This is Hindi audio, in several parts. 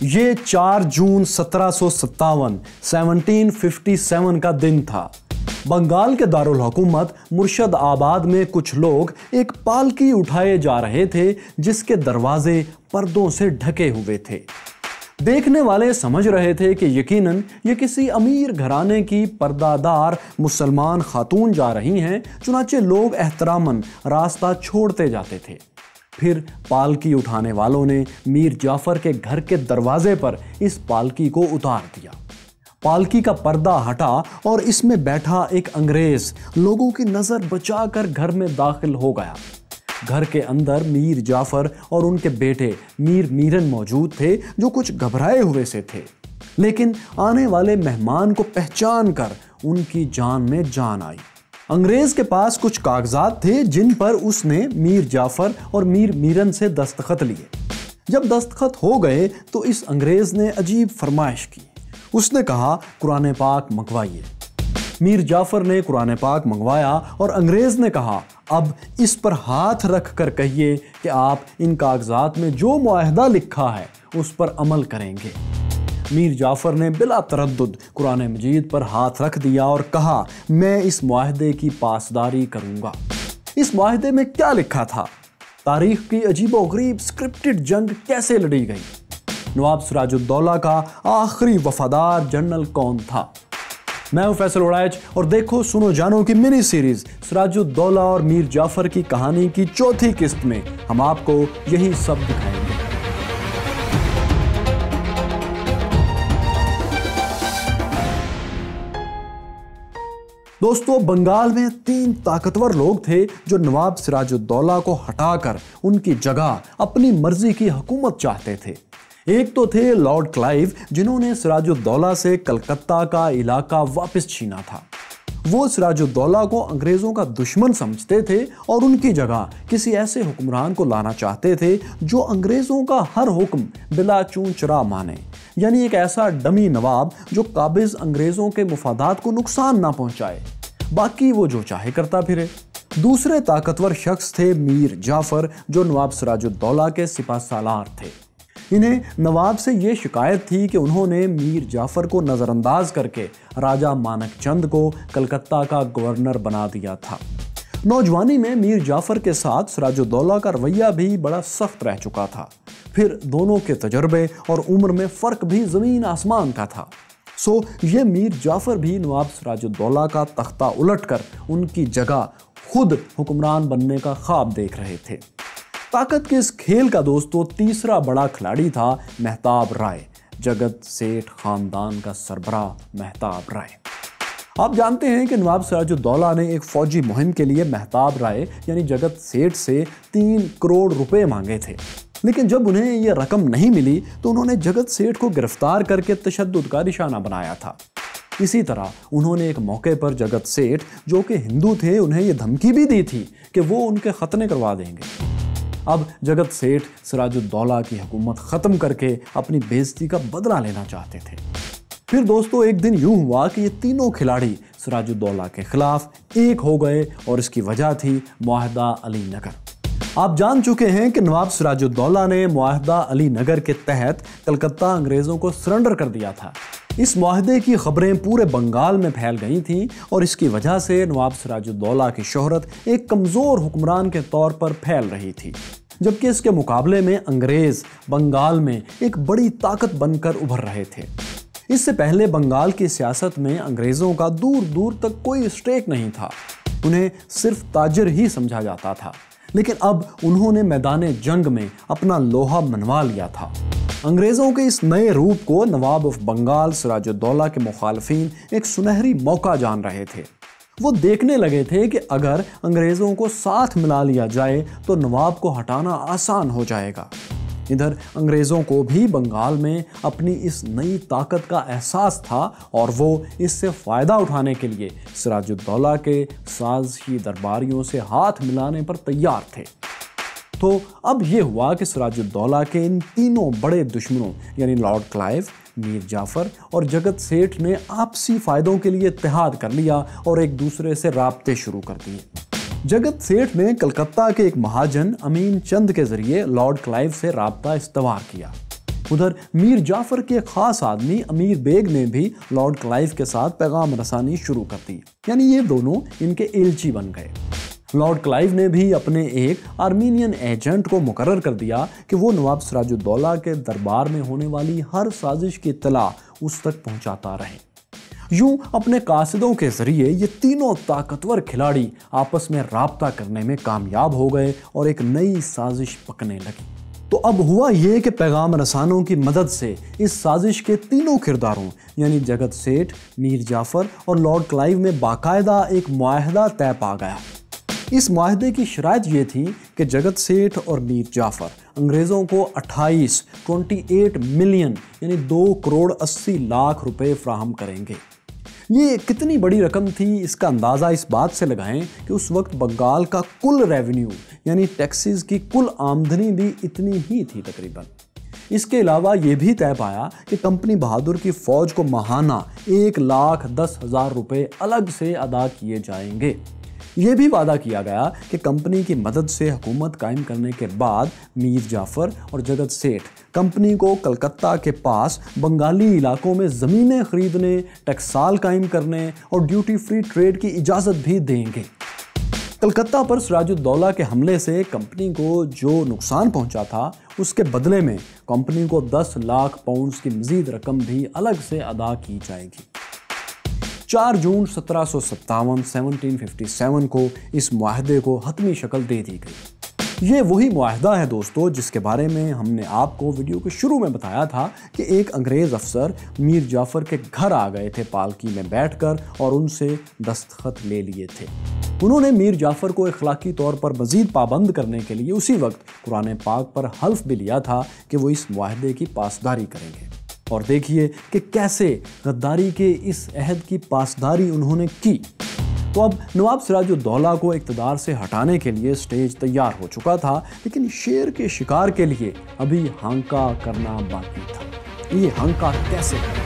ये 4 जून 1757 का दिन था। बंगाल के दारुल हुकूमत मुर्शदाबाद में कुछ लोग एक पालकी उठाए जा रहे थे जिसके दरवाजे पर्दों से ढके हुए थे। देखने वाले समझ रहे थे कि यकीनन ये किसी अमीर घराने की पर्दादार मुसलमान खातून जा रही हैं, चुनाचे लोग एहतरामन रास्ता छोड़ते जाते थे। फिर पालकी उठाने वालों ने मीर जाफर के घर के दरवाजे पर इस पालकी को उतार दिया। पालकी का पर्दा हटा और इसमें बैठा एक अंग्रेज लोगों की नजर बचाकर घर में दाखिल हो गया। घर के अंदर मीर जाफर और उनके बेटे मीर मीरन मौजूद थे, जो कुछ घबराए हुए से थे, लेकिन आने वाले मेहमान को पहचान कर उनकी जान में जान आई। अंग्रेज के पास कुछ कागजात थे जिन पर उसने मीर जाफर और मीर मीरन से दस्तखत लिए। जब दस्तखत हो गए तो इस अंग्रेज ने अजीब फरमाइश की। उसने कहा, कुरान पाक मंगवाइए। मीर जाफर ने कुरान पाक मंगवाया और अंग्रेज ने कहा, अब इस पर हाथ रख कर कहिए कि आप इन कागजात में जो मुआहदा लिखा है उस पर अमल करेंगे। मीर जाफर ने बिला तरद्दुद कुरान मजीद पर हाथ रख दिया और कहा, मैं इस मुआहदे की पासदारी करूंगा। इस मुआहदे में क्या लिखा था? तारीख की अजीबोगरीब स्क्रिप्टेड जंग कैसे लड़ी गई? नवाब सिराजुद्दौला का आखिरी वफादार जनरल कौन था? मैं हूं फैसल उड़ाइच और देखो सुनो जानो की मिनी सीरीज सिराजुद्दौला और मीर जाफर की कहानी की चौथी किस्त में हम आपको यही सब दिखाएंगे। दोस्तों, बंगाल में 3 ताकतवर लोग थे जो नवाब सिराजुद्दौला को हटाकर उनकी जगह अपनी मर्जी की हुकूमत चाहते थे। एक तो थे लॉर्ड क्लाइव, जिन्होंने सिराजुद्दौला से कलकत्ता का इलाका वापस छीना था। वो सिराजुद्दौला को अंग्रेजों का दुश्मन समझते थे और उनकी जगह किसी ऐसे हुक्मरान को लाना चाहते थे जो अंग्रेजों का हर हुक्म बिला चूं चरा माने, यानी एक ऐसा डमी नवाब जो काबिज अंग्रेजों के मुफादात को नुकसान ना पहुंचाए, बाकी वो जो चाहे करता फिरे। दूसरे ताकतवर शख्स थे मीर जाफर, जो नवाब सिराजुद्दौला के सिपह सालार थे। इन्हें नवाब से ये शिकायत थी कि उन्होंने मीर जाफर को नज़रअंदाज करके राजा मानक चंद को कलकत्ता का गवर्नर बना दिया था। नौजवानी में मीर जाफर के साथ सिराजुद्दौला का रवैया भी बड़ा सख्त रह चुका था। फिर दोनों के तजर्बे और उम्र में फ़र्क भी ज़मीन आसमान का था। सो ये मीर जाफर भी नवाब सिराजुद्दौला का तख्ता उलट कर उनकी जगह खुद हुक्मरान बनने का ख्वाब देख रहे थे। ताकत के इस खेल का दोस्तों तीसरा बड़ा खिलाड़ी था मेहताब राय, जगत सेठ खानदान का सरबराह मेहताब राय। आप जानते हैं कि नवाब सिराजुद्दौला ने एक फौजी मुहिम के लिए मेहताब राय यानी जगत सेठ से 3 करोड़ रुपए मांगे थे, लेकिन जब उन्हें यह रकम नहीं मिली तो उन्होंने जगत सेठ को गिरफ्तार करके तशद्दुद का निशाना बनाया था। इसी तरह उन्होंने एक मौके पर जगत सेठ, जो कि हिंदू थे, उन्हें यह धमकी भी दी थी कि वो उनके खतने करवा देंगे। अब जगत सेठ सिराजुद्दौला की हुकूमत ख़त्म करके अपनी बेइज्जती का बदला लेना चाहते थे। फिर दोस्तों एक दिन यूं हुआ कि ये तीनों खिलाड़ी सिराजुद्दौला के खिलाफ एक हो गए और इसकी वजह थी मुआहदा अली नगर। आप जान चुके हैं कि नवाब सिराजुद्दौला ने मुआहदा अली नगर के तहत कलकत्ता अंग्रेज़ों को सरेंडर कर दिया था। इस मुआहदे की खबरें पूरे बंगाल में फैल गई थीं और इसकी वजह से नवाब सिराजुद्दौला की शोहरत एक कमज़ोर हुक्मरान के तौर पर फैल रही थी, जबकि इसके मुकाबले में अंग्रेज़ बंगाल में एक बड़ी ताकत बनकर उभर रहे थे। इससे पहले बंगाल की सियासत में अंग्रेज़ों का दूर दूर तक कोई स्टेक नहीं था, उन्हें सिर्फ ताजिर ही समझा जाता था। लेकिन अब उन्होंने मैदान जंग में अपना लोहा मनवा लिया था। अंग्रेज़ों के इस नए रूप को नवाब ऑफ बंगाल सिराजुद्दौला के मुखालफीन एक सुनहरी मौका जान रहे थे। वो देखने लगे थे कि अगर अंग्रेज़ों को साथ मिला लिया जाए तो नवाब को हटाना आसान हो जाएगा। इधर अंग्रेज़ों को भी बंगाल में अपनी इस नई ताकत का एहसास था और वो इससे फ़ायदा उठाने के लिए सिराजुद्दौला के साज़िशी दरबारियों से हाथ मिलाने पर तैयार थे। तो अब ये हुआ कि सिराजुद्दौला के इन तीनों बड़े दुश्मनों यानी लॉर्ड क्लाइव, मीर जाफर और जगत सेठ ने आपसी फ़ायदों के लिए इत्तेहाद कर लिया और एक दूसरे से राब्ते शुरू कर दिए। जगत सेठ ने कलकत्ता के एक महाजन अमीन चंद के ज़रिए लॉर्ड क्लाइव से राब्ता इस्तवार किया। उधर मीर जाफर के खास आदमी अमीर बेग ने भी लॉर्ड क्लाइव के साथ पैगाम रसानी शुरू कर दी, यानी ये दोनों इनके एलची बन गए। लॉर्ड क्लाइव ने भी अपने एक आर्मीनियन एजेंट को मुकर्रर कर दिया कि वो नवाब सिराजुद्दौला के दरबार में होने वाली हर साजिश की इत्तला उस तक पहुंचाता रहे। यूं अपने कासिदों के जरिए ये तीनों ताकतवर खिलाड़ी आपस में राब्ता करने में कामयाब हो गए और एक नई साजिश पकने लगी। तो अब हुआ ये कि पैगाम रसानों की मदद से इस साजिश के तीनों किरदारों यानी जगत सेठ, मीर जाफर और लॉर्ड क्लाइव में बाकायदा एक मुआहदा तय पा गया। इस मुआहदे की शराइत ये थी कि जगत सेठ और मीर जाफर अंग्रेज़ों को 28 मिलियन यानी 2 करोड़ 80 लाख रुपए फ्राहम करेंगे। ये कितनी बड़ी रकम थी इसका अंदाज़ा इस बात से लगाएं कि उस वक्त बंगाल का कुल रेवेन्यू यानी टैक्सेस की कुल आमदनी भी इतनी ही थी तकरीबन। इसके अलावा ये भी तय पाया कि कंपनी बहादुर की फ़ौज को माहाना 1,10,000 रुपये अलग से अदा किए जाएंगे। ये भी वादा किया गया कि कंपनी की मदद से हुकूमत कायम करने के बाद मीर जाफर और जगत सेठ कंपनी को कलकत्ता के पास बंगाली इलाकों में ज़मीनें खरीदने, टकसाल कायम करने और ड्यूटी फ्री ट्रेड की इजाज़त भी देंगे। कलकत्ता पर सिराजुद्दौला के हमले से कंपनी को जो नुकसान पहुंचा था उसके बदले में कंपनी को 10 लाख पाउंड्स की मज़ीद रकम भी अलग से अदा की जाएगी। 4 जून 1757 को इस मुआहदे को हतमी शक्ल दे दी गई। ये वही मुआहदा है दोस्तों जिसके बारे में हमने आपको वीडियो के शुरू में बताया था कि एक अंग्रेज़ अफसर मीर जाफर के घर आ गए थे पालकी में बैठकर और उनसे दस्तखत ले लिए थे। उन्होंने मीर जाफर को इखलाकी तौर पर मज़ीद पाबंद करने के लिए उसी वक्त कुरान पाक पर हल्फ भी लिया था कि वो इस मुआहदे की पासदारी करेंगे। और देखिए कि कैसे गद्दारी के इस अहद की पासदारी उन्होंने की। तो अब नवाब सिराजुद्दौला को इक़्तिदार से हटाने के लिए स्टेज तैयार हो चुका था, लेकिन शेर के शिकार के लिए अभी हांका करना बाकी था। ये हांका कैसे करें?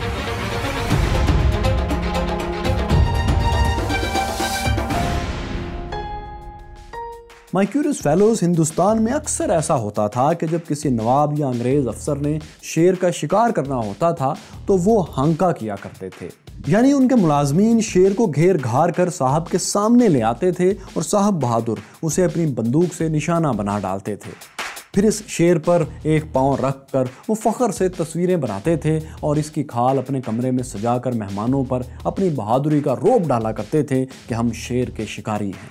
माय क्यूरियस फेलोज, हिंदुस्तान में अक्सर ऐसा होता था कि जब किसी नवाब या अंग्रेज अफसर ने शेर का शिकार करना होता था तो वो हांका किया करते थे, यानी उनके मुलाजमीन शेर को घेर घार कर साहब के सामने ले आते थे और साहब बहादुर उसे अपनी बंदूक से निशाना बना डालते थे। फिर इस शेर पर एक पांव रख कर वो फ़ख्र से तस्वीरें बनाते थे और इसकी खाल अपने कमरे में सजाकर मेहमानों पर अपनी बहादुरी का रोब डाला करते थे कि हम शेर के शिकारी हैं।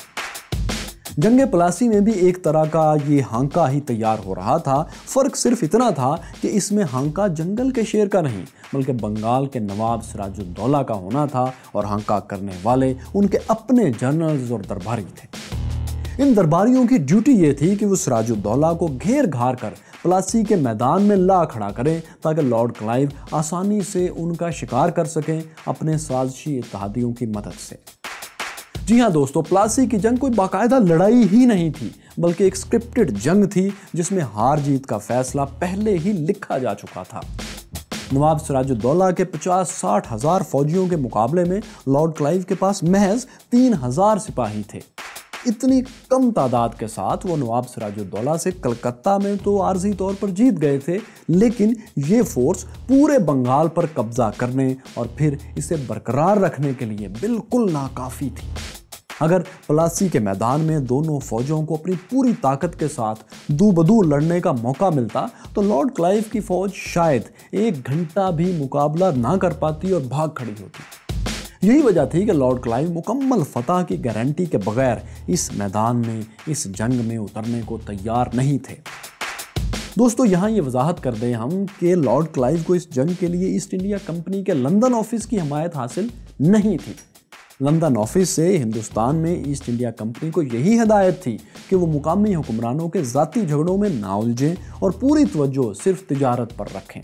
जंगे प्लासी में भी एक तरह का ये हांका ही तैयार हो रहा था। फ़र्क सिर्फ इतना था कि इसमें हांका जंगल के शेर का नहीं बल्कि बंगाल के नवाब सिराजुद्दौला का होना था और हांका करने वाले उनके अपने जनरल्स और दरबारी थे। इन दरबारियों की ड्यूटी ये थी कि वो सिराजुद्दौला को घेर घार कर प्लासी के मैदान में ला खड़ा करें ताकि लॉर्ड क्लाइव आसानी से उनका शिकार कर सकें अपने साजिशी इत्तेहादियों की मदद से। जी हाँ दोस्तों, प्लासी की जंग कोई बाकायदा लड़ाई ही नहीं थी बल्कि एक स्क्रिप्टेड जंग थी जिसमें हार जीत का फैसला पहले ही लिखा जा चुका था। नवाब सिराजुद्दौला के 50-60 हज़ार फौजियों के मुकाबले में लॉर्ड क्लाइव के पास महज 3000 सिपाही थे। इतनी कम तादाद के साथ वो नवाब सिराजुद्दौला से कलकत्ता में तो आर्जी तौर पर जीत गए थे, लेकिन ये फोर्स पूरे बंगाल पर कब्जा करने और फिर इसे बरकरार रखने के लिए बिल्कुल नाकाफी थी। अगर प्लासी के मैदान में दोनों फौजों को अपनी पूरी ताकत के साथ दू बदू लड़ने का मौका मिलता तो लॉर्ड क्लाइव की फौज शायद 1 घंटा भी मुकाबला ना कर पाती और भाग खड़ी होती। यही वजह थी कि लॉर्ड क्लाइव मुकम्मल फतह की गारंटी के बगैर इस मैदान में, इस जंग में उतरने को तैयार नहीं थे। दोस्तों, यहाँ ये वजाहत कर दें हम कि लॉर्ड क्लाइव को इस जंग के लिए ईस्ट इंडिया कंपनी के लंदन ऑफिस की हिमायत हासिल नहीं थी। लंदन ऑफिस से हिंदुस्तान में ईस्ट इंडिया कंपनी को यही हिदायत थी कि वो मुकामी हुक्मरानों के ज़ाती झगड़ों में ना उलझें और पूरी तवज्जो सिर्फ तिजारत पर रखें।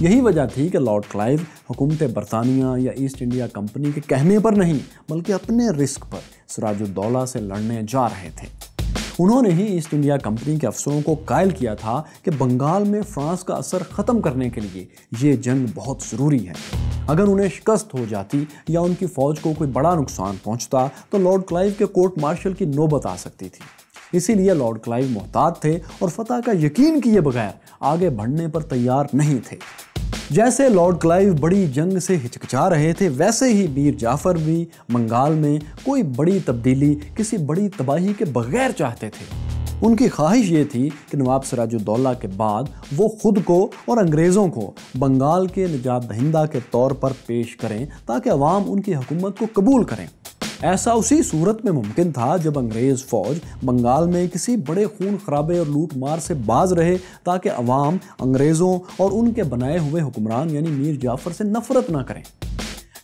यही वजह थी कि लॉर्ड क्लाइव हुकूमत बरतानिया या ईस्ट इंडिया कंपनी के कहने पर नहीं बल्कि अपने रिस्क पर सिराजुद्दौला से लड़ने जा रहे थे। उन्होंने ही ईस्ट इंडिया कंपनी के अफसरों को कायल किया था कि बंगाल में फ्रांस का असर ख़त्म करने के लिए ये जंग बहुत ज़रूरी है। अगर उन्हें शिकस्त हो जाती या उनकी फ़ौज को कोई बड़ा नुकसान पहुंचता तो लॉर्ड क्लाइव के कोर्ट मार्शल की नौबत आ सकती थी। इसीलिए लॉर्ड क्लाइव मोहतात थे और फतह का यकीन किए बगैर आगे बढ़ने पर तैयार नहीं थे। जैसे लॉर्ड क्लाइव बड़ी जंग से हिचकिचा रहे थे, वैसे ही मीर जाफर भी बंगाल में कोई बड़ी तब्दीली, किसी बड़ी तबाही के बगैर चाहते थे। उनकी ख्वाहिश ये थी कि नवाब सिराजुद्दौला के बाद वो खुद को और अंग्रेज़ों को बंगाल के निजात दहिंदा के तौर पर पेश करें ताकि अवाम उनकी हुकूमत को कबूल करें। ऐसा उसी सूरत में मुमकिन था जब अंग्रेज़ फ़ौज बंगाल में किसी बड़े खून खराबे और लूट मार से बाज रहे, ताकि अवाम अंग्रेज़ों और उनके बनाए हुए हुक्मरान यानी मीर जाफ़र से नफ़रत ना करें।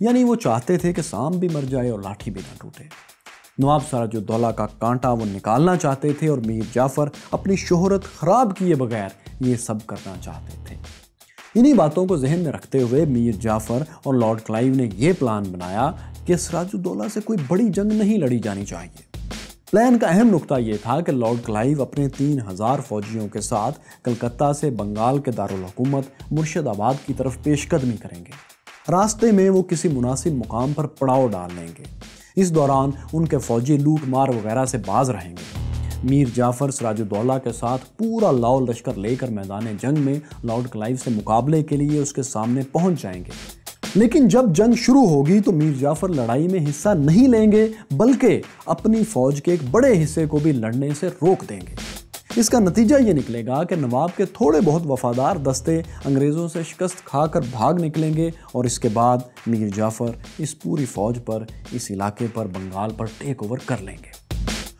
यानी वो चाहते थे कि सांप भी मर जाए और लाठी भी ना टूटे। नवाब सिराजुद्दौला का कांटा वो निकालना चाहते थे और मीर जाफ़र अपनी शोहरत ख़राब किए बगैर ये सब करना चाहते थे। इन्हीं बातों को जहन में रखते हुए मीर जाफ़र और लॉर्ड क्लाइव ने यह प्लान बनाया कि सिराजुद्दौला से कोई बड़ी जंग नहीं लड़ी जानी चाहिए। प्लान का अहम नुक्ता यह था कि लॉर्ड क्लाइव अपने 3000 फौजियों के साथ कलकत्ता से बंगाल के दारुल हुकूमत मुर्शिदाबाद की तरफ पेशकदमी करेंगे। रास्ते में वो किसी मुनासिब मुकाम पर पड़ाव डाल लेंगे। इस दौरान उनके फौजी लूट मार वगैरह से बाज रहेंगे। मीर जाफ़र सिराजुद्दौला के साथ पूरा लाओ लश्कर लेकर मैदान जंग में लॉर्ड क्लाइव से मुकाबले के लिए उसके सामने पहुंच जाएंगे। लेकिन जब जंग शुरू होगी तो मीर जाफ़र लड़ाई में हिस्सा नहीं लेंगे, बल्कि अपनी फौज के एक बड़े हिस्से को भी लड़ने से रोक देंगे। इसका नतीजा ये निकलेगा कि नवाब के थोड़े बहुत वफादार दस्ते अंग्रेज़ों से शिकस्त खाकर भाग निकलेंगे और इसके बाद मीर जाफ़र इस पूरी फौज पर, इस इलाके पर, बंगाल पर टेक ओवर कर लेंगे।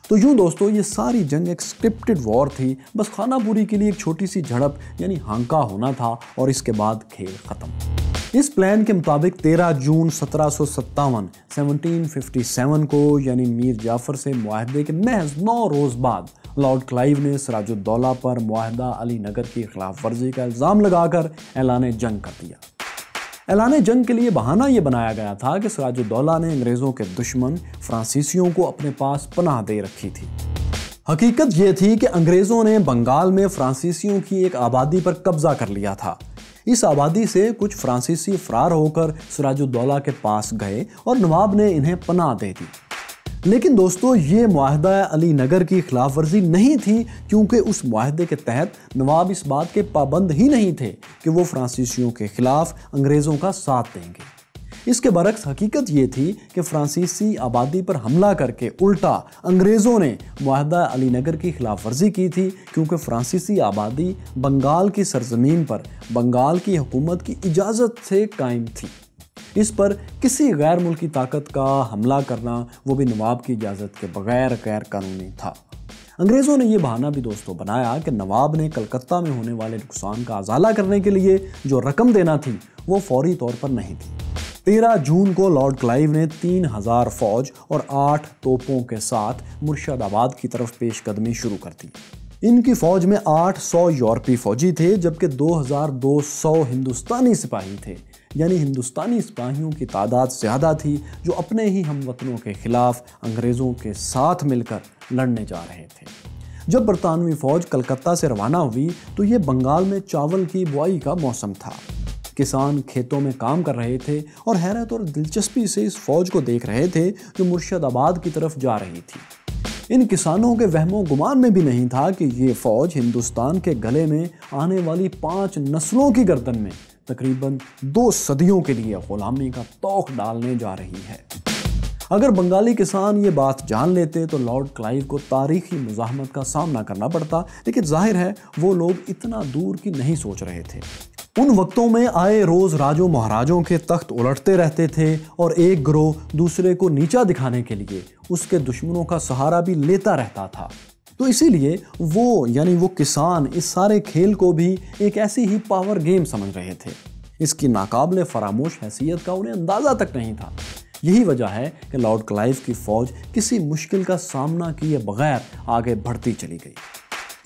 तो यूँ दोस्तों, ये सारी जंग एक स्क्रिप्टेड वॉर थी। बस खानापुरी के लिए एक छोटी सी झड़प यानी हांका होना था और इसके बाद खेल ख़त्म। इस प्लान के मुताबिक 13 जून 1757 को यानी मीर जाफ़र से मुआहदे के महज 9 रोज़ बाद लॉर्ड क्लाइव ने सिराजुद्दौला पर मुआहदा अली नगर की खिलाफ वर्जी का इल्ज़ाम लगाकर ऐलान जंग कर दिया। ऐलान जंग के लिए बहाना यह बनाया गया था कि सिराजुद्दौला ने अंग्रेज़ों के दुश्मन फ्रांसीसियों को अपने पास पनाह दे रखी थी। हकीकत यह थी कि अंग्रेज़ों ने बंगाल में फ्रांसीसियों की एक आबादी पर कब्जा कर लिया था। इस आबादी से कुछ फ्रांसीसी फरार होकर सिराजुद्दौला के पास गए और नवाब ने इन्हें पनाह दे दी। लेकिन दोस्तों, ये मुआहदा अली नगर की खिलाफ वर्जी नहीं थी, क्योंकि उस मुआहदे के तहत नवाब इस बात के पाबंद ही नहीं थे कि वो फ्रांसीसियों के खिलाफ अंग्रेज़ों का साथ देंगे। इसके बरक्स हकीकत ये थी कि फ्रांसीसी आबादी पर हमला करके उल्टा अंग्रेज़ों ने मुआहदा अली नगर की खिलाफ वर्जी की थी, क्योंकि फ्रांसीसी आबादी बंगाल की सरजमीन पर बंगाल की हुकूमत की इजाज़त से कायम थी। इस पर किसी गैर मुल्की ताकत का हमला करना, वो भी नवाब की इजाज़त के बगैर, गैर कानूनी था। अंग्रेज़ों ने यह बहाना भी दोस्तों बनाया कि नवाब ने कलकत्ता में होने वाले नुकसान का अजाला करने के लिए जो रकम देना थी वो फौरी तौर पर नहीं थी। 13 जून को लॉर्ड क्लाइव ने 3000 फौज और 8 तोपों के साथ मुर्शिदाबाद की तरफ पेशकदमी शुरू कर दी। इनकी फौज में 800 यूरोपीय फौजी थे, जबकि 2200 हिंदुस्तानी सिपाही थे। यानी हिंदुस्तानी सिपाहियों की तादाद ज़्यादा थी जो अपने ही हमवतनों के खिलाफ अंग्रेज़ों के साथ मिलकर लड़ने जा रहे थे। जब बरतानवी फ़ौज कलकत्ता से रवाना हुई तो ये बंगाल में चावल की बुआई का मौसम था। किसान खेतों में काम कर रहे थे और हैरत और दिलचस्पी से इस फौज को देख रहे थे जो मुर्शिदाबाद की तरफ जा रही थी। इन किसानों के वहमो गुमान में भी नहीं था कि ये फौज हिंदुस्तान के गले में आने वाली 5 नस्लों की गर्दन में तकरीबन 2 सदियों के लिए गुलामी का तोख डालने जा रही है। अगर बंगाली किसान ये बात जान लेते तो लॉर्ड क्लाइव को तारीखी मुज़ाहमत का सामना करना पड़ता, लेकिन जाहिर है वो लोग इतना दूर की नहीं सोच रहे थे। उन वक्तों में आए रोज़ राजों महाराजों के तख्त उलटते रहते थे और एक गिरोह दूसरे को नीचा दिखाने के लिए उसके दुश्मनों का सहारा भी लेता रहता था। तो इसीलिए वो किसान इस सारे खेल को भी एक ऐसी ही पावर गेम समझ रहे थे। इसकी नाकाबिले फरामोश हैसियत का उन्हें अंदाज़ा तक नहीं था। यही वजह है कि लॉर्ड क्लाइव की फ़ौज किसी मुश्किल का सामना किए बगैर आगे बढ़ती चली गई।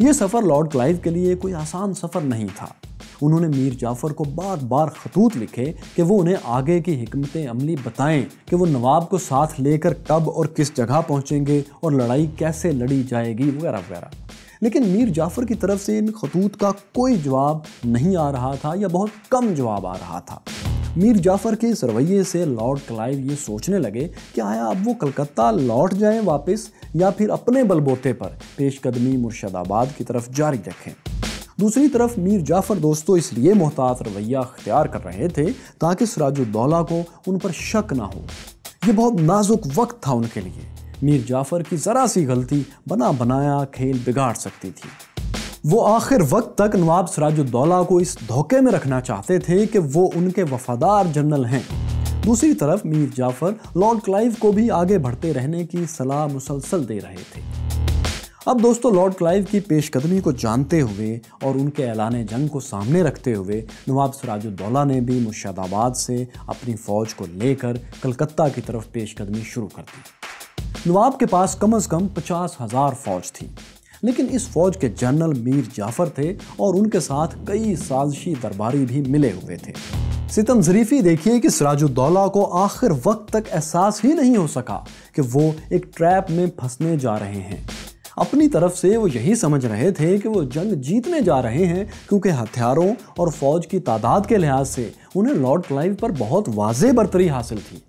ये सफ़र लॉर्ड क्लाइव के लिए कोई आसान सफ़र नहीं था। उन्होंने मीर जाफ़र को बार बार खतूत लिखे कि वो उन्हें आगे की हिकमत अमली बताएं कि वो नवाब को साथ लेकर कब और किस जगह पहुंचेंगे और लड़ाई कैसे लड़ी जाएगी वगैरह वगैरह। लेकिन मीर जाफ़र की तरफ से इन खतूत का कोई जवाब नहीं आ रहा था या बहुत कम जवाब आ रहा था। मीर जाफर के इस रवैये से लॉर्ड क्लाइव ये सोचने लगे कि आया अब वो कलकत्ता लौट जाएं वापस या फिर अपने बलबूते पर पेशकदमी मुर्शिदाबाद की तरफ जारी रखें। दूसरी तरफ मीर जाफर दोस्तों इसलिए मोहतात रवैया अख्तियार कर रहे थे ताकि सिराजुद्दौला को उन पर शक ना हो। ये बहुत नाजुक वक्त था उनके लिए। मीर जाफर की जरा सी गलती बना बनाया खेल बिगाड़ सकती थी। वो आखिर वक्त तक नवाब सिराजुद्दौला को इस धोखे में रखना चाहते थे कि वो उनके वफादार जनरल हैं। दूसरी तरफ मीर जाफर लॉर्ड क्लाइव को भी आगे बढ़ते रहने की सलाह मुसलसल दे रहे थे। अब दोस्तों लॉर्ड क्लाइव की पेशकदमी को जानते हुए और उनके ऐलान जंग को सामने रखते हुए नवाब सिराजुद्दौला ने भी मुर्शिदाबाद से अपनी फौज को लेकर कलकत्ता की तरफ पेशकदमी शुरू कर दी। नवाब के पास कम से कम 50,000 फौज थी, लेकिन इस फौज के जनरल मीर जाफर थे और उनके साथ कई साजिशी दरबारी भी मिले हुए थे। सितम ज़रीफ़ी देखिए कि सिराजुद्दौला को आखिर वक्त तक एहसास ही नहीं हो सका कि वो एक ट्रैप में फंसने जा रहे हैं। अपनी तरफ से वो यही समझ रहे थे कि वो जंग जीतने जा रहे हैं, क्योंकि हथियारों और फौज की तादाद के लिहाज से उन्हें लॉर्ड क्लाइव पर बहुत वाज़ेह बरतरी हासिल थी।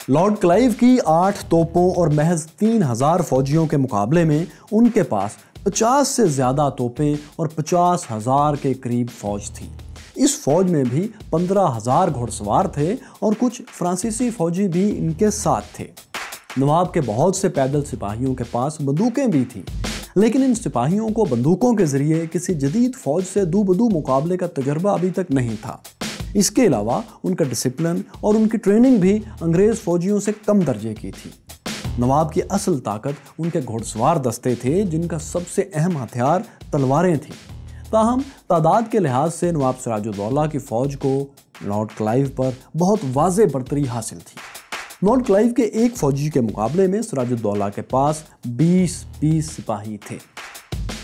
लॉर्ड क्लाइव की 8 तोपों और महज 3,000 फौजियों के मुकाबले में उनके पास 50 से ज़्यादा तोपें और 50,000 के करीब फौज थी। इस फौज में भी 15,000 घुड़सवार थे और कुछ फ्रांसीसी फौजी भी इनके साथ थे। नवाब के बहुत से पैदल सिपाहियों के पास बंदूकें भी थीं, लेकिन इन सिपाहियों को बंदूकों के जरिए किसी जदीद फौज से दू बदू मुकाबले का तजर्बा अभी तक नहीं था। इसके अलावा उनका डिसिप्लिन और उनकी ट्रेनिंग भी अंग्रेज़ फौजियों से कम दर्जे की थी। नवाब की असल ताकत उनके घुड़सवार दस्ते थे, जिनका सबसे अहम हथियार तलवारें थीं। ताहम तादाद के लिहाज से नवाब सिराजुद्दौला की फ़ौज को लॉर्ड क्लाइव पर बहुत वाज़ेह बरतरी हासिल थी। लॉर्ड क्लाइव के एक फौजी के मुकाबले में सिराजुद्दौला के पास 20 सिपाही थे।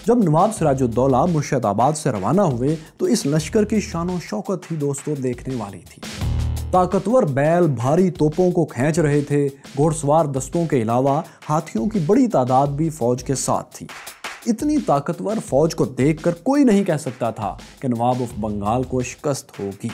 जब नवाब सिराजुद्दौला मुर्शिदाबाद से रवाना हुए तो इस लश्कर की शानो शौकत ही दोस्तों देखने वाली थी। ताकतवर बैल भारी तोपों को खींच रहे थे। घुड़सवार दस्तों के अलावा हाथियों की बड़ी तादाद भी फौज के साथ थी। इतनी ताकतवर फौज को देखकर कोई नहीं कह सकता था कि नवाब ऑफ बंगाल को शिकस्त होगी।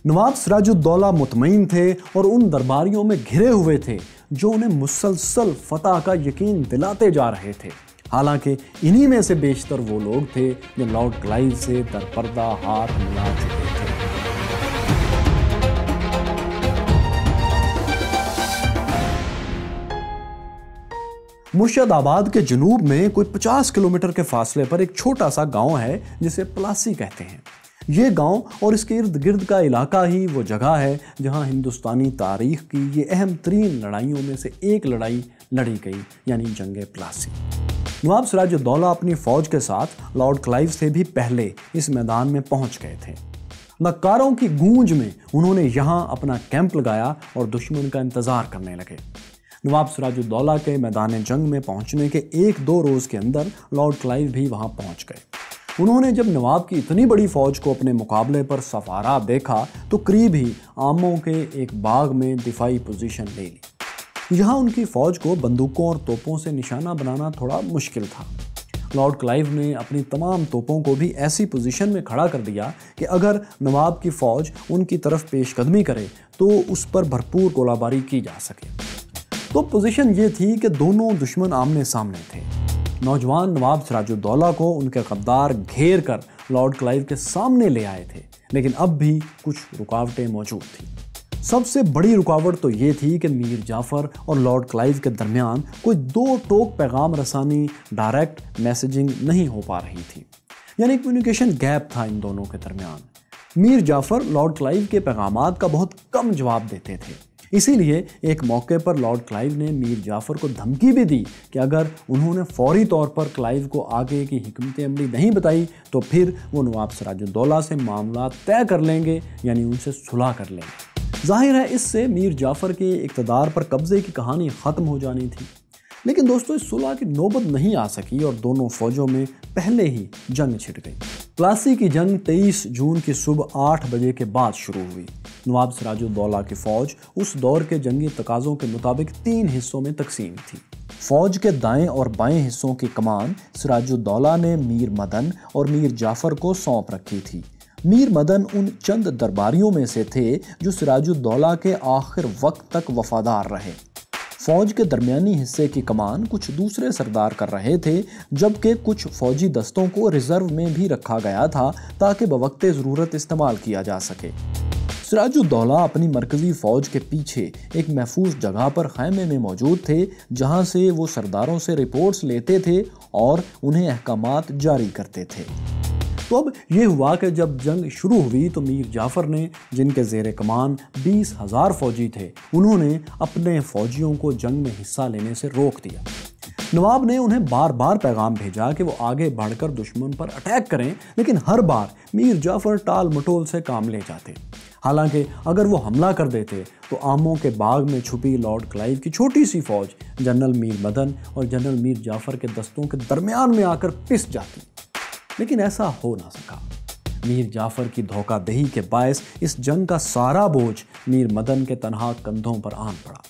नवाब सिराजुद्दौला मुतमईन थे और उन दरबारियों में घिरे हुए थे जो उन्हें मुसलसल फतह का यकीन दिलाते जा रहे थे। हालांकि इन्हीं में से बेशतर वो लोग थे जो लॉर्ड क्लाइव से दरपर्दा हाथ मिला चुके थे। मुर्शिदाबाद के जनूब में कोई 50 किलोमीटर के फासले पर एक छोटा सा गांव है जिसे प्लासी कहते हैं। ये गांव और इसके इर्द गिर्द का इलाका ही वो जगह है जहां हिंदुस्तानी तारीख की ये अहम तरीन लड़ाइयों में से एक लड़ाई लड़ी गई, यानी जंग प्लासी। नवाब सिराजुद्दौला अपनी फौज के साथ लॉर्ड क्लाइव से भी पहले इस मैदान में पहुंच गए थे। नक्कारों की गूंज में उन्होंने यहाँ अपना कैंप लगाया और दुश्मन का इंतजार करने लगे। नवाब सिराजुद्दौला के मैदान जंग में पहुंचने के 1-2 रोज़ के अंदर लॉर्ड क्लाइव भी वहाँ पहुँच गए। उन्होंने जब नवाब की इतनी बड़ी फौज को अपने मुकाबले पर सफारा देखा तो करीब ही आमों के एक बाग में दिफाई पोजीशन ले ली। यहाँ उनकी फौज को बंदूकों और तोपों से निशाना बनाना थोड़ा मुश्किल था। लॉर्ड क्लाइव ने अपनी तमाम तोपों को भी ऐसी पोजीशन में खड़ा कर दिया कि अगर नवाब की फौज उनकी तरफ पेशकदमी करे तो उस पर भरपूर गोलाबारी की जा सके। तो पोजीशन ये थी कि दोनों दुश्मन आमने सामने थे। नौजवान नवाब सिराजुद्दौला को उनके गद्दार घेर कर लॉर्ड क्लाइव के सामने ले आए थे, लेकिन अब भी कुछ रुकावटें मौजूद थी। सबसे बड़ी रुकावट तो ये थी कि मीर जाफर और लॉर्ड क्लाइव के दरमियान कोई 2 टोक पैगाम रसानी, डायरेक्ट मैसेजिंग नहीं हो पा रही थी, यानी कम्युनिकेशन गैप था इन दोनों के दरमियान। मीर जाफर लॉर्ड क्लाइव के पैगामात का बहुत कम जवाब देते थे। इसीलिए एक मौके पर लॉर्ड क्लाइव ने मीर जाफर को धमकी भी दी कि अगर उन्होंने फौरी तौर पर क्लाइव को आगे की हिकमत अमली नहीं बताई तो फिर वो नवाब सिराजुद्दौला से मामला तय कर लेंगे, यानी उनसे सुलह कर लेंगे। जाहिर है इससे मीर जाफर के इक़्तिदार पर कब्जे की कहानी ख़त्म हो जानी थी। लेकिन दोस्तों इस सुलह की नौबत नहीं आ सकी और दोनों फौजों में पहले ही जंग छिड़ गई। प्लासी की जंग 23 जून की सुबह 8 बजे के बाद शुरू हुई। नवाब सिराजुद्दौला की फौज उस दौर के जंगी तकाज़ों के मुताबिक 3 हिस्सों में तकसीम थी। फौज के दाएं और बाएं हिस्सों की कमान सिराजुद्दौला ने मीर मदन और मीर जाफर को सौंप रखी थी। मीर मदन उन चंद दरबारियों में से थे जो सिराजुद्दौला के आखिर वक्त तक वफादार रहे। फौज के दरमियानी हिस्से की कमान कुछ दूसरे सरदार कर रहे थे, जबकि कुछ फौजी दस्तों को रिजर्व में भी रखा गया था ताकि बवक्ते ज़रूरत इस्तेमाल किया जा सके। सिराजुद्दौला अपनी मरकजी फौज के पीछे एक महफूज जगह पर खैमे में मौजूद थे, जहां से वो सरदारों से रिपोर्ट्स लेते थे और उन्हें अहकामात जारी करते थे। तो अब ये हुआ कि जब जंग शुरू हुई तो मीर जाफर ने, जिनके ज़ेर कमान 20,000 फौजी थे, उन्होंने अपने फौजियों को जंग में हिस्सा लेने से रोक दिया। नवाब ने उन्हें बार बार पैगाम भेजा कि वो आगे बढ़कर दुश्मन पर अटैक करें, लेकिन हर बार मीर जाफर टाल मटोल से काम ले जाते। हालांकि अगर वो हमला कर देते तो आमों के बाग में छुपी लॉर्ड क्लाइव की छोटी सी फौज जनरल मीर मदन और जनरल मीर जाफर के दस्तों के दरमियान में आकर पिस जाती। लेकिन ऐसा हो ना सका। मीर जाफर की धोखादही के बायस इस जंग का सारा बोझ मीर मदन के तनहा कंधों पर आन पड़ा।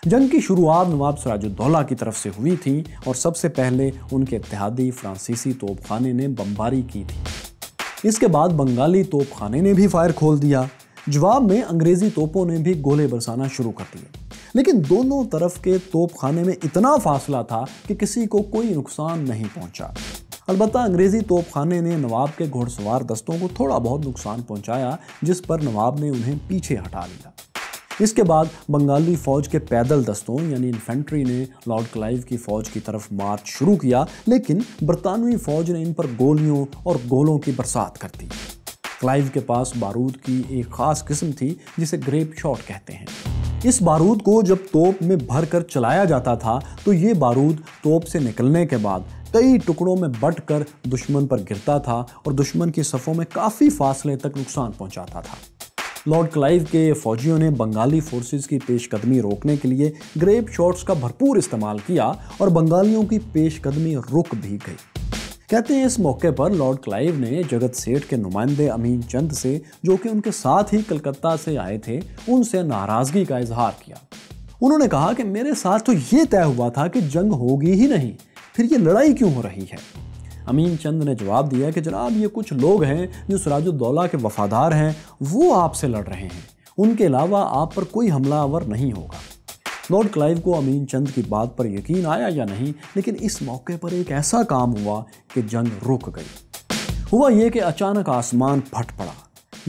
जंग की शुरुआत नवाब सिराजुद्दौला की तरफ से हुई थी और सबसे पहले उनके इत्तेहादी फ्रांसीसी तोपखाने ने बमबारी की थी। इसके बाद बंगाली तोपखाने ने भी फायर खोल दिया। जवाब में अंग्रेजी तोपों ने भी गोले बरसाना शुरू कर दिए, लेकिन दोनों तरफ के तोपखाने में इतना फासला था कि किसी को कोई नुकसान नहीं पहुंचा। अलबत्ता अंग्रेजी तोपखाने ने नवाब के घुड़सवार दस्तों को थोड़ा बहुत नुकसान पहुंचाया, जिस पर नवाब ने उन्हें पीछे हटा लिया। इसके बाद बंगाली फौज के पैदल दस्तों यानी इन्फेंट्री ने लॉर्ड क्लाइव की फौज की तरफ मार्च शुरू किया, लेकिन बरतानवी फौज ने इन पर गोलियों और गोलों की बरसात कर दी। क्लाइव के पास बारूद की एक खास किस्म थी जिसे ग्रेप शॉट कहते हैं। इस बारूद को जब तोप में भरकर चलाया जाता था तो ये बारूद तोप से निकलने के बाद कई टुकड़ों में बंटकर दुश्मन पर गिरता था और दुश्मन की सफ़ों में काफ़ी फासले तक नुकसान पहुंचाता था। लॉर्ड क्लाइव के फौजियों ने बंगाली फोर्सेस की पेशकदमी रोकने के लिए ग्रेप शॉट्स का भरपूर इस्तेमाल किया और बंगालियों की पेशकदमी रुक भी गई। कहते हैं इस मौके पर लॉर्ड क्लाइव ने जगत सेठ के नुमाइंदे अमीन चंद से, जो कि उनके साथ ही कलकत्ता से आए थे, उनसे नाराज़गी का इजहार किया। उन्होंने कहा कि मेरे साथ तो ये तय हुआ था कि जंग होगी ही नहीं, फिर ये लड़ाई क्यों हो रही है। अमीन चंद ने जवाब दिया कि जनाब ये कुछ लोग हैं जो सिराजुद्दौला के वफादार हैं, वो आपसे लड़ रहे हैं, उनके अलावा आप पर कोई हमलावर नहीं होगा। लॉर्ड क्लाइव को अमीन चंद की बात पर यकीन आया या नहीं, लेकिन इस मौके पर एक ऐसा काम हुआ कि जंग रुक गई। हुआ ये कि अचानक आसमान फट पड़ा।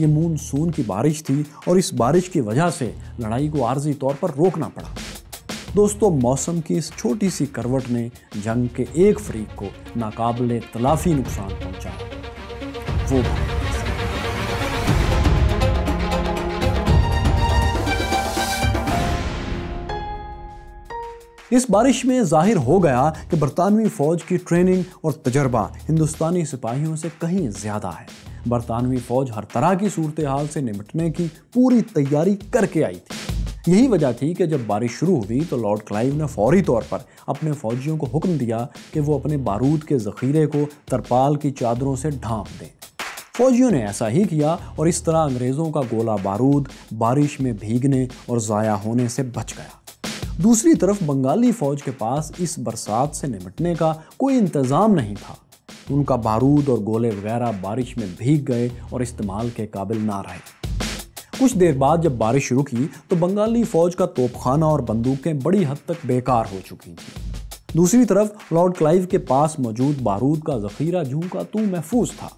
ये मानसून की बारिश थी और इस बारिश की वजह से लड़ाई को आर्जी तौर पर रोकना पड़ा। दोस्तों, मौसम की इस छोटी सी करवट ने जंग के एक फरीक को नाकाबिले तलाफी नुकसान पहुंचाया। वो इस बारिश में जाहिर हो गया कि बरतानवी फौज की ट्रेनिंग और तजर्बा हिंदुस्तानी सिपाहियों से कहीं ज्यादा है। बरतानवी फौज हर तरह की सूरत हाल से निपटने की पूरी तैयारी करके आई थी। यही वजह थी कि जब बारिश शुरू हुई तो लॉर्ड क्लाइव ने फौरी तौर पर अपने फौजियों को हुक्म दिया कि वो अपने बारूद के ज़ख़ीरे को तरपाल की चादरों से ढांप दें। फौजियों ने ऐसा ही किया और इस तरह अंग्रेज़ों का गोला बारूद बारिश में भीगने और ज़ाया होने से बच गया। दूसरी तरफ बंगाली फौज के पास इस बरसात से निपटने का कोई इंतज़ाम नहीं था। उनका बारूद और गोले वगैरह बारिश में भीग गए और इस्तेमाल के काबिल ना रहे। कुछ देर बाद जब बारिश शुरू की तो बंगाली फौज का तोपखाना और बंदूकें बड़ी हद तक बेकार हो चुकी थी। दूसरी तरफ लॉर्ड क्लाइव के पास मौजूद बारूद का ज़ख़ीरा यूं का त्यों महफूज था।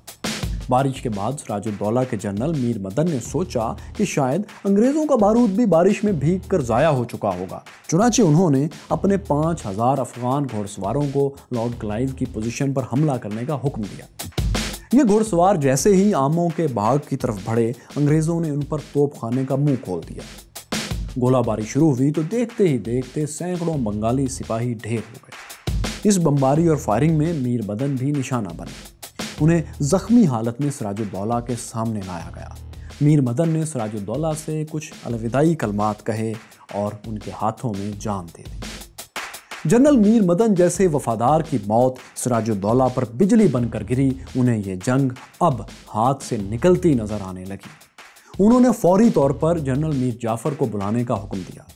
बारिश के बाद सिराजुद्दौला के जनरल मीर मदन ने सोचा कि शायद अंग्रेज़ों का बारूद भी बारिश में भीग कर ज़ाया हो चुका होगा। चुनांचे उन्होंने अपने 5,000 अफगान घुड़सवारों को लॉर्ड क्लाइव की पोजीशन पर हमला करने का हुक्म दिया। ये घुड़सवार जैसे ही आमों के बाग की तरफ बढ़े, अंग्रेज़ों ने उन पर तोपखाने का मुंह खोल दिया। गोलाबारी शुरू हुई तो देखते ही देखते सैकड़ों बंगाली सिपाही ढेर हो गए। इस बमबारी और फायरिंग में मीर मदन भी निशाना बने। उन्हें जख्मी हालत में सिराजुद्दौला के सामने लाया गया। मीर मदन ने सिराजुद्दौला से कुछ अलविदाई कलमात कहे और उनके हाथों में जान दे दी। जनरल मीर मदन जैसे वफादार की मौत सिराजुद्दौला पर बिजली बनकर गिरी। उन्हें यह जंग अब हाथ से निकलती नजर आने लगी। उन्होंने फौरी तौर पर जनरल मीर जाफर को बुलाने का हुक्म दिया।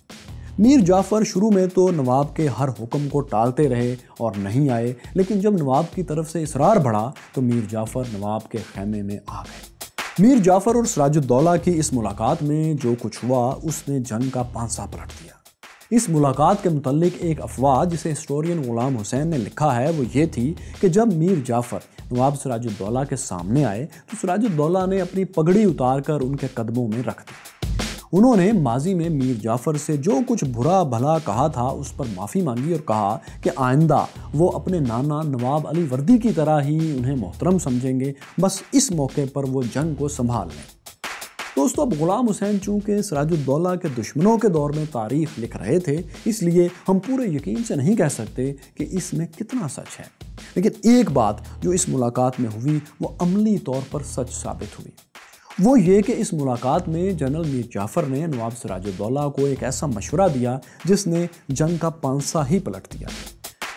मीर जाफर शुरू में तो नवाब के हर हुक्म को टालते रहे और नहीं आए, लेकिन जब नवाब की तरफ से इसरार बढ़ा तो मीर जाफर नवाब के खैमे में आ गए। मीर जाफर और सिराजुद्दौला की इस मुलाकात में जो कुछ हुआ उसने जंग का पांसा पलट दिया। इस मुलाकात के मुतालिक एक अफवाह जिसे हिस्टोरियन गुलाम हुसैन ने लिखा है वो ये थी कि जब मीर जाफर नवाब सिराजुद्दौला के सामने आए तो सिराजुद्दौला ने अपनी पगड़ी उतारकर उनके कदमों में रख दी। उन्होंने माजी में मीर जाफर से जो कुछ बुरा भला कहा था उस पर माफ़ी मांगी और कहा कि आइंदा वो अपने नाना नवाब अली वर्दी की तरह ही उन्हें मोहतरम समझेंगे, बस इस मौके पर वो जंग को संभाल लें। दोस्तों, अब गुलाम हुसैन चूंकि सिराजुद्दौला के दुश्मनों के दौर में तारीख लिख रहे थे, इसलिए हम पूरे यकीन से नहीं कह सकते कि इसमें कितना सच है। लेकिन एक बात जो इस मुलाकात में हुई वो अमली तौर पर सच साबित हुई। वो ये कि इस मुलाकात में जनरल मीर जाफर ने नवाब सिराजुद्दौला को एक ऐसा मशवरा दिया जिसने जंग का पांसा ही पलट दिया।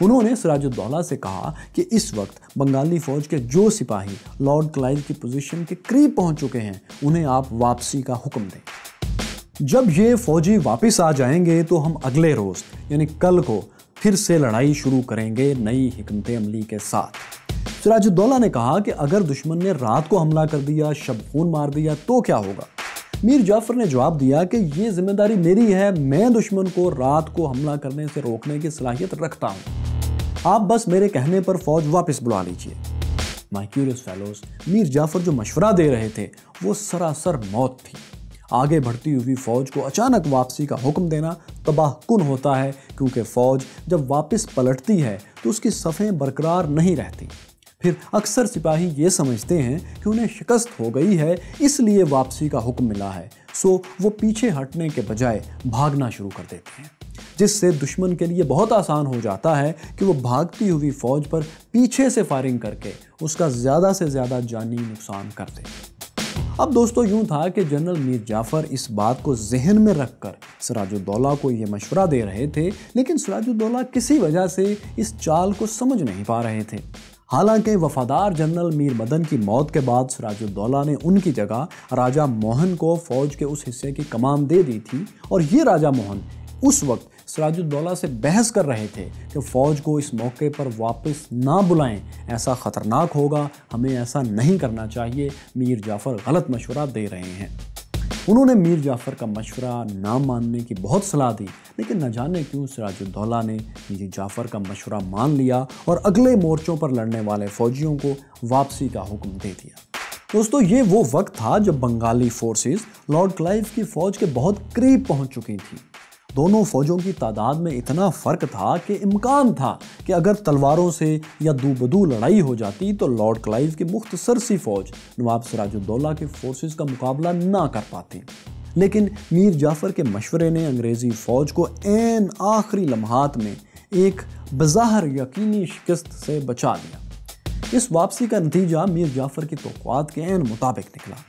उन्होंने सिराजुद्दौला से कहा कि इस वक्त बंगाली फौज के जो सिपाही लॉर्ड क्लाइव की पोजीशन के करीब पहुंच चुके हैं उन्हें आप वापसी का हुक्म दें। जब ये फौजी वापस आ जाएंगे तो हम अगले रोज यानी कल को फिर से लड़ाई शुरू करेंगे नई हिकमत अमली के साथ। सिराजुद्दौला ने कहा कि अगर दुश्मन ने रात को हमला कर दिया, शब खून मार दिया तो क्या होगा? मीर जाफर ने जवाब दिया कि ये जिम्मेदारी मेरी है, मैं दुश्मन को रात को हमला करने से रोकने की सलाहियत रखता हूँ, आप बस मेरे कहने पर फौज वापस बुला लीजिए। My curious fellows, Mir Jafar जो मशवरा दे रहे थे वो सरासर मौत थी। आगे बढ़ती हुई फौज को अचानक वापसी का हुक्म देना तबाहकुन होता है, क्योंकि फौज जब वापस पलटती है तो उसकी सफ़ें बरकरार नहीं रहती। फिर अक्सर सिपाही ये समझते हैं कि उन्हें शिकस्त हो गई है इसलिए वापसी का हुक्म मिला है, सो वो पीछे हटने के बजाय भागना शुरू कर देते हैं, जिससे दुश्मन के लिए बहुत आसान हो जाता है कि वो भागती हुई फौज पर पीछे से फायरिंग करके उसका ज़्यादा से ज़्यादा जानी नुकसान कर दे। अब दोस्तों, यूं था कि जनरल मीर जाफर इस बात को जहन में रखकर सिराजुद्दौला को ये मशवरा दे रहे थे, लेकिन सिराजुद्दौला किसी वजह से इस चाल को समझ नहीं पा रहे थे। हालांकि वफादार जनरल मीर मदन की मौत के बाद सिराजुद्दौला ने उनकी जगह राजा मोहन को फौज के उस हिस्से की कमान दे दी थी, और ये राजा मोहन उस वक्त सिराजुद्दौला से बहस कर रहे थे कि फ़ौज को इस मौके पर वापस ना बुलाएं, ऐसा ख़तरनाक होगा, हमें ऐसा नहीं करना चाहिए, मीर जाफ़र गलत मशवरा दे रहे हैं। उन्होंने मीर जाफ़र का मशवरा ना मानने की बहुत सलाह दी, लेकिन न जाने क्यों सिराजुद्दौला ने मीर जाफ़र का मशवरा मान लिया और अगले मोर्चों पर लड़ने वाले फ़ौजियों को वापसी का हुक्म दे दिया। दोस्तों, ये वो वक्त था जब बंगाली फोर्सेस लॉर्ड क्लाइव की फ़ौज के बहुत करीब पहुंच चुकी थी। दोनों फौजों की तादाद में इतना फ़र्क था कि इम्कान था कि अगर तलवारों से या दू बदू लड़ाई हो जाती तो लॉर्ड क्लाइव की मुख्तसर सी फ़ौज नवाब सिराजुद्दौला के फोर्सेस का मुकाबला ना कर पाती। लेकिन मीर जाफ़र के मशवरे ने अंग्रेज़ी फ़ौज को ऐन आखिरी लम्हात में एक बज़ाहिर यकीनी शिकस्त से बचा लिया। इस वापसी का नतीजा मीर जाफ़र की तौक़ुआत के ऐन मुताबिक निकला।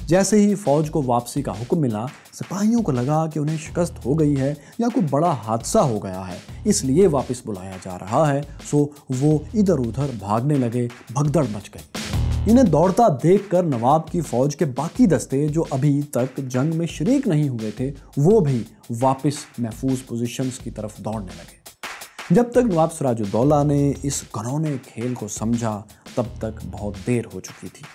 जैसे ही फौज को वापसी का हुक्म मिला, सिपाहियों को लगा कि उन्हें शिकस्त हो गई है या कोई बड़ा हादसा हो गया है, इसलिए वापस बुलाया जा रहा है। सो वो इधर उधर भागने लगे, भगदड़ मच गई। इन्हें दौड़ता देखकर नवाब की फौज के बाकी दस्ते जो अभी तक जंग में शरीक नहीं हुए थे वो भी वापस महफूज पोजीशंस की तरफ दौड़ने लगे। जब तक नवाब सिराजुद्दौला ने इस घनौने खेल को समझा तब तक बहुत देर हो चुकी थी।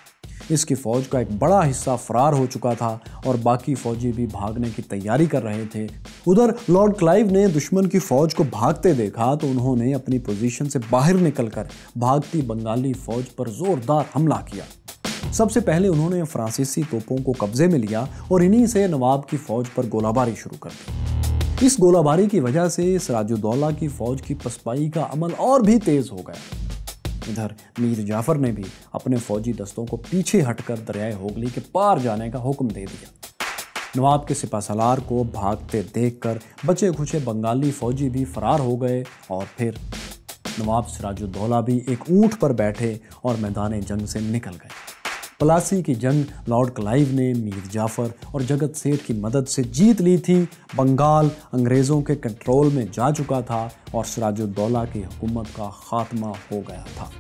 इसकी फ़ौज का एक बड़ा हिस्सा फरार हो चुका था और बाकी फ़ौजी भी भागने की तैयारी कर रहे थे। उधर लॉर्ड क्लाइव ने दुश्मन की फ़ौज को भागते देखा तो उन्होंने अपनी पोजीशन से बाहर निकलकर भागती बंगाली फ़ौज पर ज़ोरदार हमला किया। सबसे पहले उन्होंने फ्रांसीसी तोपों को कब्जे में लिया और इन्हीं से नवाब की फ़ौज पर गोलाबारी शुरू कर दी। इस गोलाबारी की वजह से सिराजुद्दौला की फ़ौज की पसपाई का अमल और भी तेज़ हो गया। इधर मीर जाफ़र ने भी अपने फौजी दस्तों को पीछे हटकर दरियाए होगली के पार जाने का हुक्म दे दिया। नवाब के सिपाहसालार को भागते देखकर बचे खुचे बंगाली फौजी भी फरार हो गए और फिर नवाब सिराजुद्दौला भी एक ऊंट पर बैठे और मैदान जंग से निकल गए। प्लासी की जंग लॉर्ड क्लाइव ने मीर जाफ़र और जगत सेठ की मदद से जीत ली थी। बंगाल अंग्रेज़ों के कंट्रोल में जा चुका था और सिराजुद्दौला की हुकूमत का खात्मा हो गया था।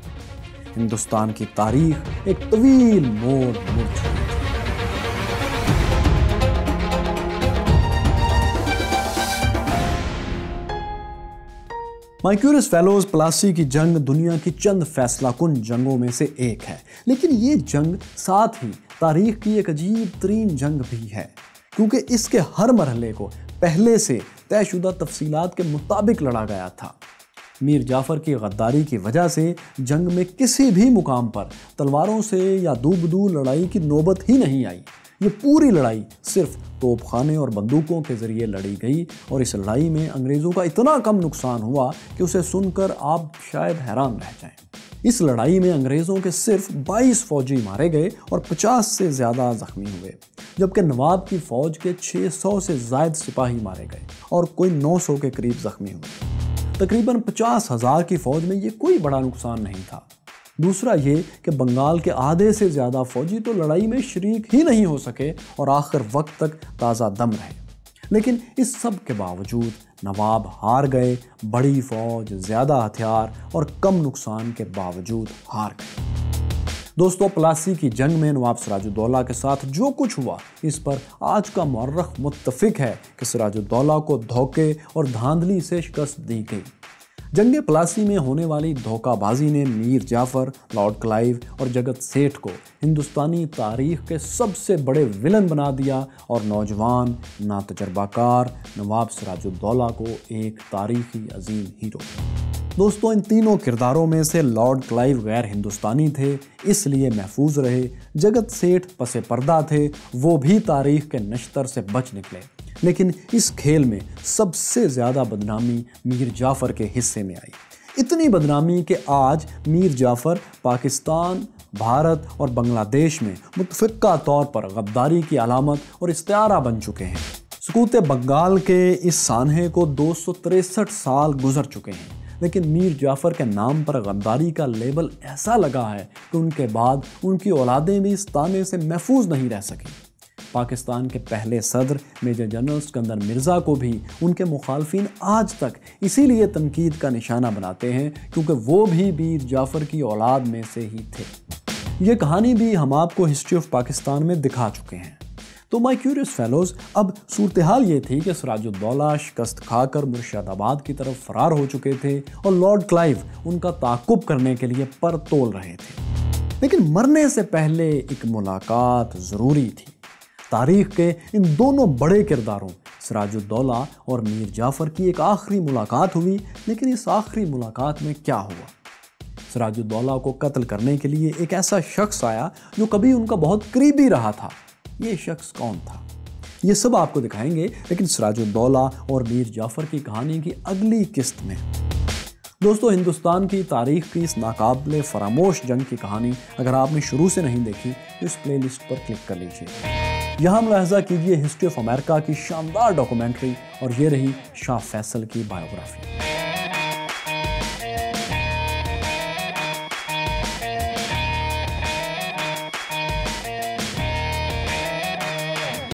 हिंदुस्तान की तारीख एक तवील मोड़ मुड़ चुकी थी। माय क्यूरियस फेलोज, प्लासी की जंग दुनिया की चंद फैसला कुन जंगों में से एक है, लेकिन ये जंग साथ ही तारीख की एक अजीब तरीन जंग भी है, क्योंकि इसके हर मरहले को पहले से तयशुदा तफसीलात के मुताबिक लड़ा गया था। मीर जाफ़र की गद्दारी की वजह से जंग में किसी भी मुकाम पर तलवारों से या दू-बदू लड़ाई की नौबत ही नहीं आई। ये पूरी लड़ाई सिर्फ तोपखाने और बंदूकों के जरिए लड़ी गई और इस लड़ाई में अंग्रेज़ों का इतना कम नुकसान हुआ कि उसे सुनकर आप शायद हैरान रह जाएं। इस लड़ाई में अंग्रेज़ों के सिर्फ 22 फौजी मारे गए और 50 से ज़्यादा जख्मी हुए, जबकि नवाब की फ़ौज के 600 से ज़ायद सिपाही मारे गए और कोई 900 के करीब जख्मी हुए। तकरीबन 50,000 की फ़ौज में ये कोई बड़ा नुकसान नहीं था। दूसरा ये कि बंगाल के आधे से ज़्यादा फ़ौजी तो लड़ाई में शरीक ही नहीं हो सके और आखिर वक्त तक ताज़ा दम रहे। लेकिन इस सब के बावजूद नवाब हार गए। बड़ी फ़ौज, ज़्यादा हथियार और कम नुकसान के बावजूद हार गए। दोस्तों, प्लासी की जंग में नवाब सिराजुद्दौला के साथ जो कुछ हुआ, इस पर आज का मौर्रख मुत्तफिक है कि सिराजुद्दौला को धोखे और धांधली से शिकस्त दी गई। जंग प्लासी में होने वाली धोखाबाजी ने मीर जाफ़र, लॉर्ड क्लाइव और जगत सेठ को हिंदुस्तानी तारीख के सबसे बड़े विलन बना दिया और नौजवान ना तजर्बाकार नवाब सिराजुद्दौला को एक तारीखी अजीम हीरो। दोस्तों, इन तीनों किरदारों में से लॉर्ड क्लाइव गैर हिंदुस्तानी थे, इसलिए महफूज रहे। जगत सेठ पसे पर्दा थे, वो भी तारीख के नश्तर से बच निकले। लेकिन इस खेल में सबसे ज़्यादा बदनामी मीर जाफ़र के हिस्से में आई। इतनी बदनामी कि आज मीर जाफ़र पाकिस्तान, भारत और बांग्लादेश में मुतफ़िक़ा तौर पर गद्दारी की अलामत और इस्तिआरा बन चुके हैं। सकूत बंगाल के इस सान्हे को 263 साल गुजर चुके हैं, लेकिन मीर जाफ़र के नाम पर गद्दारी का लेबल ऐसा लगा है कि उनके बाद उनकी औलादें भी इस ताने से महफूज नहीं रह सकी। पाकिस्तान के पहले सदर मेजर जनरल सिकंदर मिर्ज़ा को भी उनके मुखालफिन आज तक इसीलिए तनकीद का निशाना बनाते हैं क्योंकि वो भी मीर जाफ़र की औलाद में से ही थे। ये कहानी भी हम आपको हिस्ट्री ऑफ पाकिस्तान में दिखा चुके हैं। तो माय क्यूरियस फेलोज, अब सूरत हाल ये थी कि सिराजुद्दौला शिकस्त खाकर मुर्शिदाबाद की तरफ फरार हो चुके थे और लॉर्ड क्लाइव उनका ताक़ुब करने के लिए पर तोल रहे थे। लेकिन मरने से पहले एक मुलाकात ज़रूरी थी। तारीख के इन दोनों बड़े किरदारों सिराजुद्दौला और मीर जाफ़र की एक आखिरी मुलाकात हुई, लेकिन इस आखिरी मुलाकात में क्या हुआ? सिराजुद्दौला को कत्ल करने के लिए एक ऐसा शख्स आया जो कभी उनका बहुत करीबी रहा था। ये शख्स कौन था? ये सब आपको दिखाएंगे, लेकिन सिराजुद्दौला और मीर जाफ़र की कहानी की अगली किस्त में। दोस्तों, हिंदुस्तान की तारीख की इस नाकाबिले फरामोश जंग की कहानी अगर आपने शुरू से नहीं देखी तो इस प्लेलिस्ट पर क्लिक कर लीजिए। यहाँ मुलाहजा कीजिए हिस्ट्री ऑफ अमेरिका की शानदार डॉक्यूमेंट्री और ये रही शाह फैसल की बायोग्राफी।